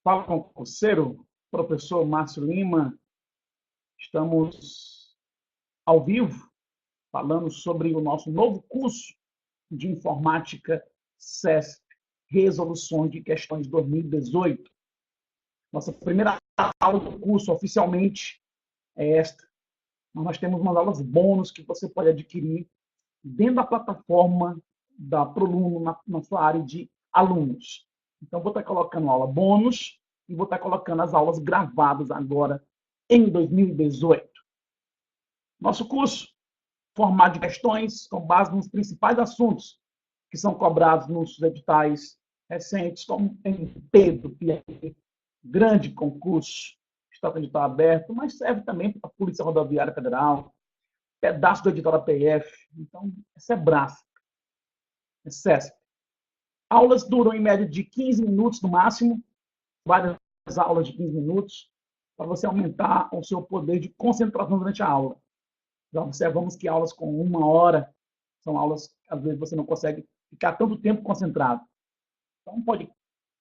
Fala concurseiro, professor Márcio Lima. Estamos ao vivo falando sobre o nosso novo curso de informática CESP, Resoluções de Questões 2018. Nossa primeira aula do curso oficialmente é esta. Mas nós temos umas aulas bônus que você pode adquirir dentro da plataforma da Proluno na sua área de alunos. Então, vou estar colocando aula bônus e vou estar colocando as aulas gravadas agora em 2018. Nosso curso, formato de questões com base nos principais assuntos que são cobrados nos editais recentes, como MP do Piauí, grande concurso, está com edital aberto, mas serve também para a Polícia Rodoviária Federal, pedaço do edital da PF. Então, essa é braço. É CESP. Aulas duram em média de 15 minutos no máximo, várias aulas de 15 minutos, para você aumentar o seu poder de concentração durante a aula. Já observamos que aulas com 1 hora são aulas que, às vezes, você não consegue ficar tanto tempo concentrado. Então, pode,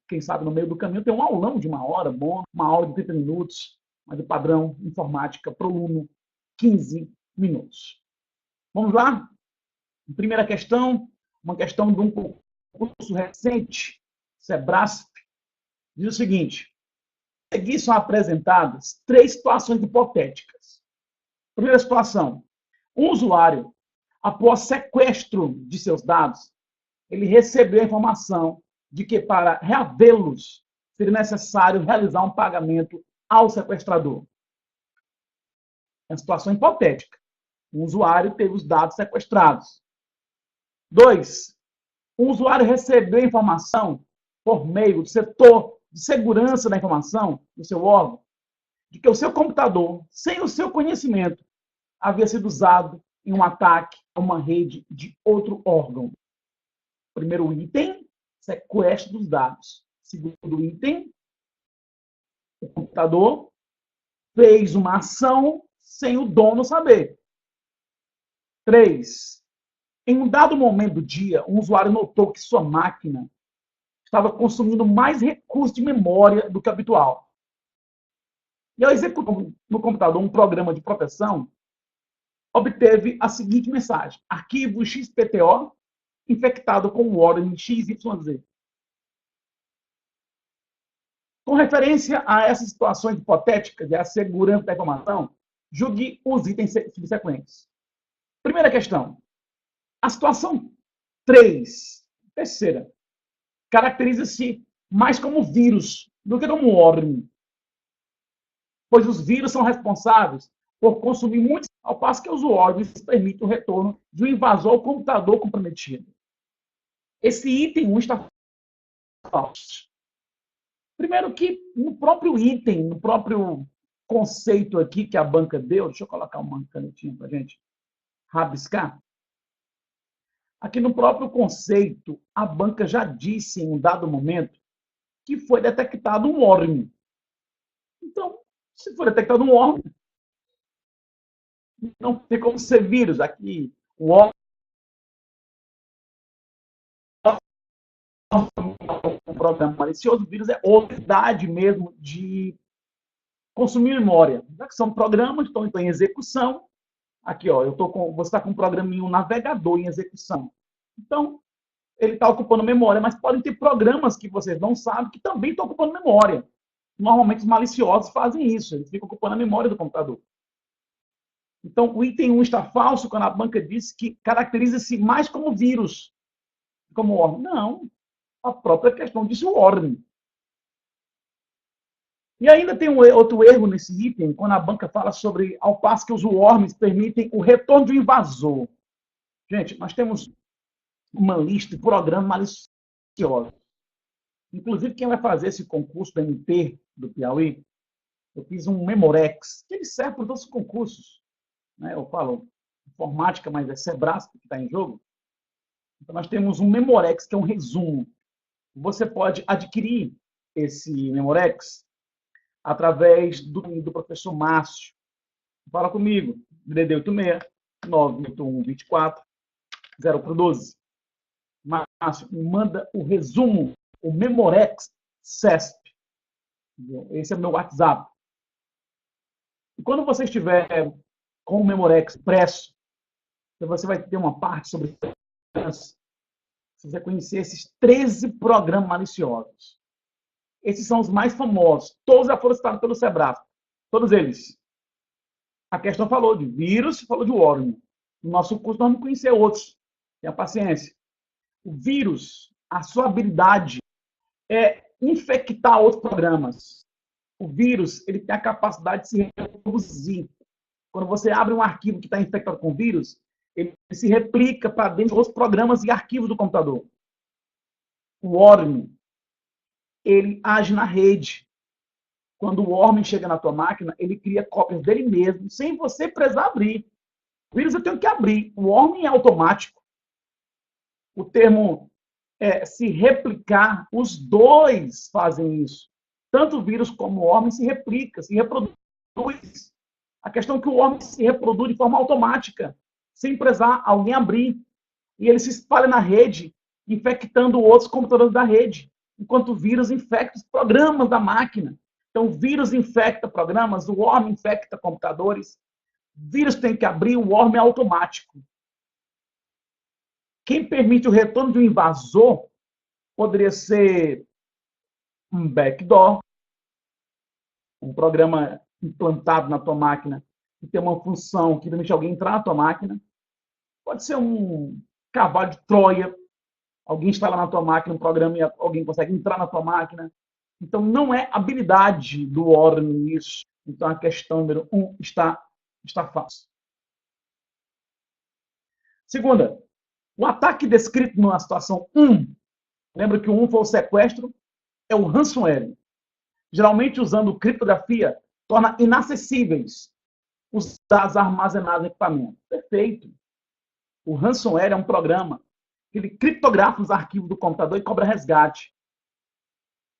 quem sabe, no meio do caminho, ter um aulão de 1 hora, bom, uma aula de 30 minutos, mas o padrão informática Proluno, 15 minutos. Vamos lá? Primeira questão, uma questão de um concurso recente, Sebrasp, diz o seguinte: aqui são apresentadas 3 situações hipotéticas. Primeira situação: um usuário, após sequestro de seus dados, ele recebeu a informação de que para reavê-los seria necessário realizar um pagamento ao sequestrador. É uma situação hipotética. Um usuário teve os dados sequestrados. 2. Um usuário recebeu a informação por meio do setor de segurança da informação do seu órgão, de que o seu computador, sem o seu conhecimento, havia sido usado em um ataque a uma rede de outro órgão. Primeiro item, sequestro dos dados. Segundo item, o computador fez uma ação sem o dono saber. 3. Em um dado momento do dia, um usuário notou que sua máquina estava consumindo mais recursos de memória do que habitual. E ao executar no computador um programa de proteção, obteve a seguinte mensagem: arquivo XPTO infectado com o ordem XYZ. Com referência a essas situações hipotéticas de segurança da informação, julgue os itens subsequentes. Primeira questão. A situação 3, terceira, caracteriza-se mais como vírus do que como ordem, pois os vírus são responsáveis por consumir muitos, ao passo que os ordens permitem o retorno de um invasor ao computador comprometido. Esse item 1 está falso. Primeiro que no próprio item, no próprio conceito aqui que a banca deu, deixa eu colocar uma canetinha para a gente rabiscar. Aqui no próprio conceito, a banca já disse em um dado momento que foi detectado um órgão. Então, se for detectado um órgão, não tem como ser vírus. Aqui, o órgão um programa malicioso, o vírus é oportunidade mesmo de consumir memória. Já que são programas, estão em execução. Aqui, ó, você está com um programinha, um navegador em execução. Então, ele está ocupando memória, mas podem ter programas que vocês não sabem que também estão ocupando memória. Normalmente, os maliciosos fazem isso, eles ficam ocupando a memória do computador. Então, o item 1 está falso quando a banca diz que caracteriza-se mais como vírus, como órgão. Não, a própria questão diz o órgão. E ainda tem outro erro nesse item, quando a banca fala sobre, ao passo que os worms permitem o retorno de um invasor. Gente, nós temos uma lista de programas maliciosos. Inclusive, quem vai fazer esse concurso do MP do Piauí, eu fiz um Memorex, que ele serve para todos os concursos. Né? Eu falo informática, mas é Sebrasp que está em jogo. Então, nós temos um Memorex, que é um resumo. Você pode adquirir esse Memorex através do professor Márcio. Fala comigo, DDD 86 981 24 0412. Márcio, manda o resumo, o Memorex CESP. Esse é o meu WhatsApp. E quando você estiver com o Memorex impresso, você vai ter uma parte sobre segurança. Você vai conhecer esses 13 programas maliciosos. Esses são os mais famosos. Todos já foram citados pelo Sebrap. Todos eles. A questão falou de vírus, falou de worm. No nosso curso, nós vamos conhecer outros. Tenha paciência. O vírus, a sua habilidade é infectar outros programas. O vírus, ele tem a capacidade de se reproduzir. Quando você abre um arquivo que está infectado com vírus, ele se replica para dentro de outros programas e arquivos do computador. O worm, ele age na rede. Quando o worm chega na tua máquina, ele cria cópias dele mesmo, sem você precisar abrir. O vírus eu tenho que abrir. O worm é automático. O termo se replicar, os dois fazem isso. Tanto o vírus como o worm se replica, se reproduz. A questão é que o worm se reproduz de forma automática, sem precisar alguém abrir. E ele se espalha na rede, infectando outros computadores da rede, enquanto o vírus infecta os programas da máquina. Então, o vírus infecta programas, o worm infecta computadores. O vírus tem que abrir, o worm é automático. Quem permite o retorno de um invasor poderia ser um backdoor, um programa implantado na tua máquina que tem uma função que permite alguém entrar na tua máquina. Pode ser um cavalo de Troia, alguém instala na tua máquina um programa e alguém consegue entrar na tua máquina. Então, não é habilidade do worm isso. Então, a questão número 1 está fácil. Segunda, o ataque descrito na situação 1, lembra que o 1 foi o sequestro, é o ransomware. Geralmente, usando criptografia, torna inacessíveis os dados armazenados no equipamento. Perfeito. O ransomware é um programa que ele criptografa os arquivos do computador e cobra resgate.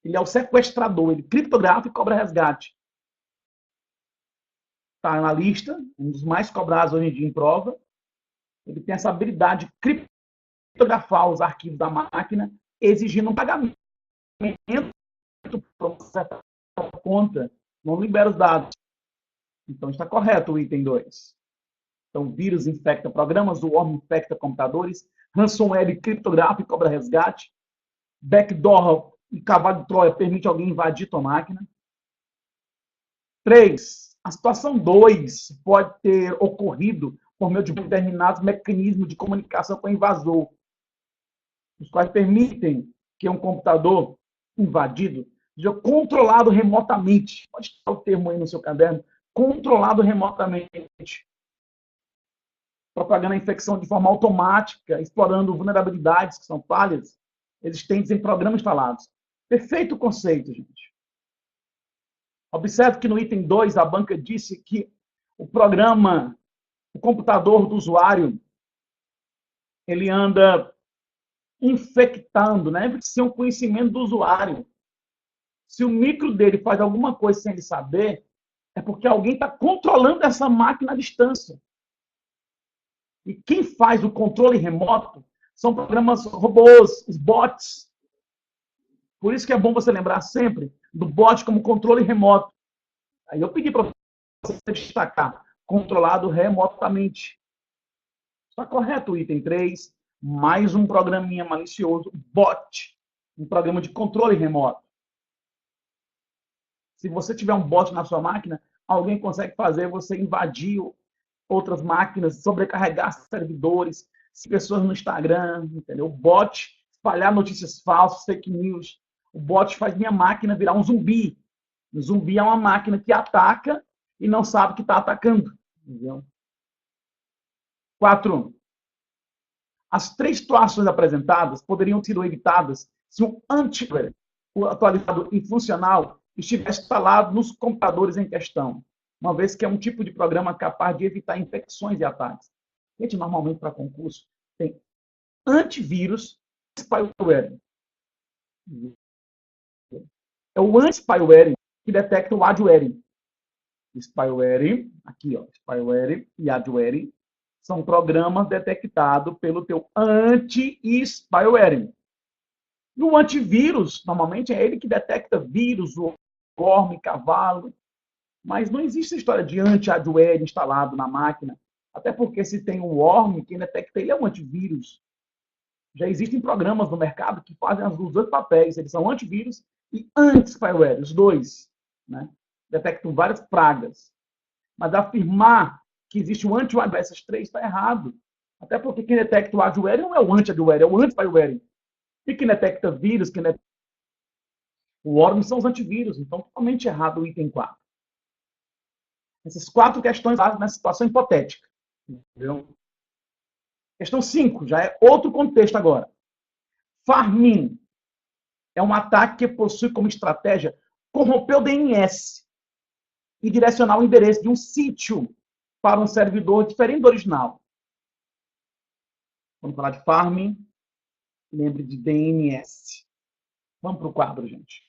Ele é o sequestrador, ele criptografa e cobra resgate. Está na lista, um dos mais cobrados hoje em dia em prova. Ele tem essa habilidade de criptografar os arquivos da máquina, exigindo um pagamento para certa conta. Não libera os dados. Então, está correto o item 2. Então, vírus infecta programas, o worm infecta computadores, ransomware criptografa e cobra resgate, backdoor e cavalo de Troia permite alguém invadir tua máquina. 3. A situação 2 pode ter ocorrido por meio de determinados mecanismos de comunicação com o invasor, os quais permitem que um computador invadido seja controlado remotamente. Pode estar o termo aí no seu caderno, controlado remotamente, propagando a infecção de forma automática, explorando vulnerabilidades que são falhas existentes em programas instalados. Perfeito conceito, gente. Observe que no item 2, a banca disse que o programa, o computador do usuário, ele anda infectando, né? Sem o conhecimento do usuário. Se o micro dele faz alguma coisa sem ele saber, é porque alguém está controlando essa máquina à distância. E quem faz o controle remoto são programas robôs, os bots. Por isso que é bom você lembrar sempre do bot como controle remoto. Aí eu pedi para você destacar, controlado remotamente. Está correto o item 3, mais um programinha malicioso, bot, um programa de controle remoto. Se você tiver um bot na sua máquina, alguém consegue fazer você invadir outras máquinas, sobrecarregar servidores, pessoas no Instagram, entendeu? O bot espalhar notícias falsas, fake news. O bot faz minha máquina virar um zumbi. O zumbi é uma máquina que ataca e não sabe que está atacando. Entendeu? 4. As 3 situações apresentadas poderiam ser evitadas se um antivírus atualizado e funcional estivesse instalado nos computadores em questão, uma vez que é um tipo de programa capaz de evitar infecções e ataques. Gente, normalmente para concurso tem antivírus e spyware. É o anti-spyware que detecta o adware. Spyware, aqui, ó, spyware e adware são programas detectados pelo teu anti-spyware. E o antivírus, normalmente, é ele que detecta vírus, worm, cavalo. Mas não existe a história de anti-adware instalado na máquina. Até porque se tem um worm, quem detecta ele é um antivírus. Já existem programas no mercado que fazem os dois papéis. Eles são antivírus e anti-spyware, os dois. Né? Detectam várias pragas. Mas afirmar que existe um anti-adware, essas três, está errado. Até porque quem detecta o adware não é o anti-adware, é o anti-spyware. E quem detecta vírus, quem detecta o worm são os antivírus. Então, totalmente errado o item 4. Essas 4 questões nessa situação hipotética. Entendeu? Questão 5, já é outro contexto agora. Farming é um ataque que possui como estratégia corromper o DNS e direcionar o endereço de um sítio para um servidor diferente do original. Vamos falar de farming, lembre de DNS. Vamos para o quadro, gente.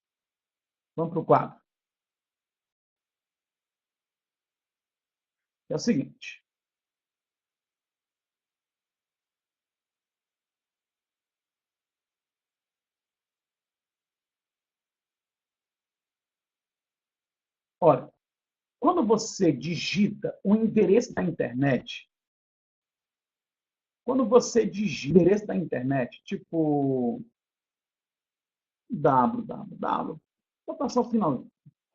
Vamos para o quadro. É o seguinte. Olha, quando você digita o endereço da internet, tipo www, vou passar o finalzinho,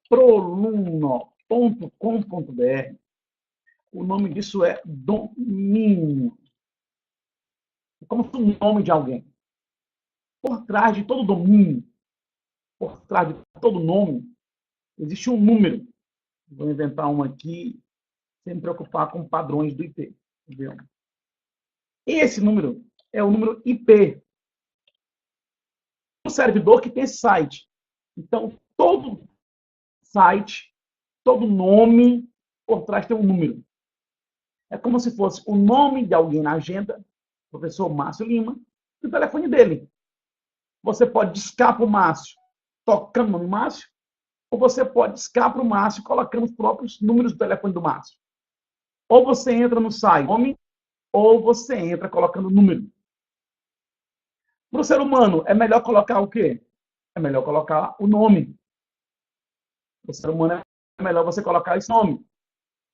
proluno.com.br, o nome disso é domínio. É como se o nome de alguém. Por trás de todo domínio, por trás de todo nome, existe um número. Vou inventar um aqui, sem me preocupar com padrões do IP. Entendeu? Esse número é o número IP do servidor que tem esse site. Então, todo site, todo nome, por trás tem um número. É como se fosse o nome de alguém na agenda, professor Márcio Lima, e o telefone dele. Você pode discar para o Márcio tocando o nome Márcio, ou você pode discar para o Márcio colocando os próprios números do telefone do Márcio. Ou você entra no site nome, ou você entra colocando o número. Para o ser humano, é melhor colocar o quê? É melhor colocar o nome. Para o ser humano, é melhor você colocar esse nome.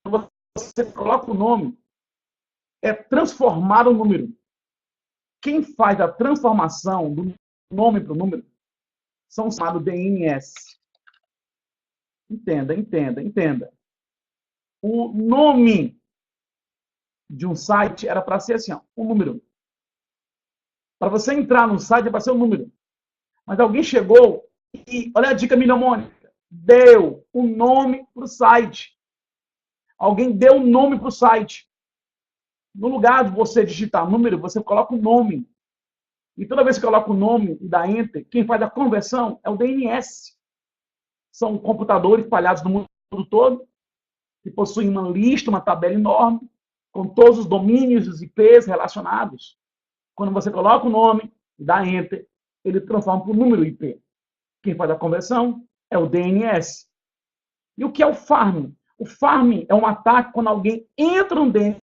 Quando você coloca o nome, é transformar o número. Quem faz a transformação do nome para o número são os chamados DNS. Entenda, entenda, entenda. O nome de um site era para ser assim, ó, um número. Para você entrar no site é para ser um número. Mas alguém chegou e, olha a dica mnemônica, deu o nome para o site. Alguém deu um nome para o site. No lugar de você digitar número, você coloca o nome. E toda vez que coloca o nome e dá enter, quem faz a conversão é o DNS. São computadores espalhados no mundo todo, que possuem uma lista, uma tabela enorme, com todos os domínios e os IPs relacionados. Quando você coloca o nome e dá enter, ele transforma para o número IP. Quem faz a conversão é o DNS. E o que é o farming? O farming é um ataque quando alguém entra no DNS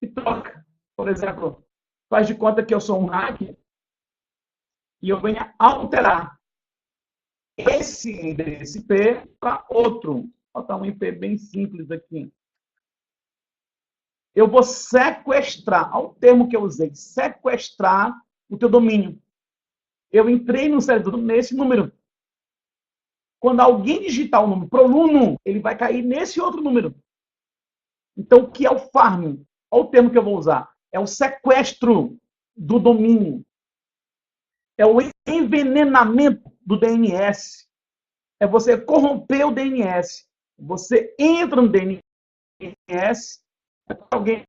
e troca. Por exemplo, faz de conta que eu sou um hacker e eu venho alterar esse endereço IP para outro. Vou botar um IP bem simples aqui. Eu vou sequestrar, olha o termo que eu usei, sequestrar o teu domínio. Eu entrei no servidor nesse número. Quando alguém digitar o número proluno, ele vai cair nesse outro número. Então, o que é o farming? Olha o termo que eu vou usar. É o sequestro do domínio. É o envenenamento do DNS. É você corromper o DNS. Você entra no DNS, alguém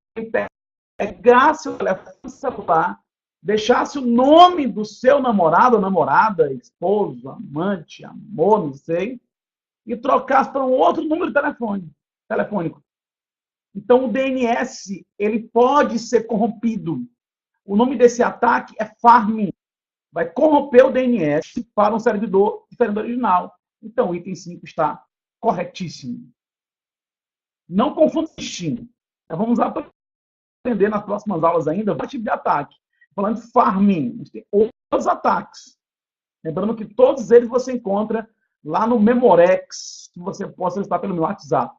pegasse seu telefone celular, deixasse o nome do seu namorado ou namorada, esposo, amante, amor, não sei, e trocasse para um outro número de telefônico. Então, o DNS ele pode ser corrompido. O nome desse ataque é farming. Vai corromper o DNS para um servidor diferente do original. Então, o item 5 está corretíssimo. Não confunda o destino. Então, vamos aprender nas próximas aulas ainda o tipo de ataque. falando de farming, a gente tem outros ataques. Lembrando que todos eles você encontra lá no Memorex, que você pode solicitar pelo meu WhatsApp.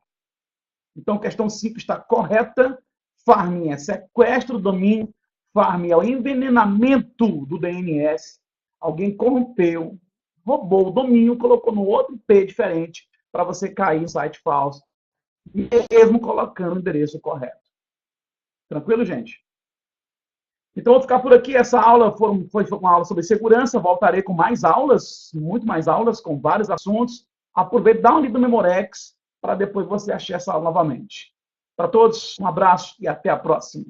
Então, questão 5 está correta. Farming é sequestro do domínio. Farming é o envenenamento do DNS. Alguém corrompeu, roubou o domínio, colocou no outro IP diferente para você cair em site falso, mesmo colocando o endereço correto. Tranquilo, gente? Então, vou ficar por aqui. Essa aula foi uma aula sobre segurança. Voltarei com mais aulas, muito mais aulas, com vários assuntos. Aproveite, dá um link do Memorex, para depois você achar essa aula novamente. Para todos, um abraço e até a próxima.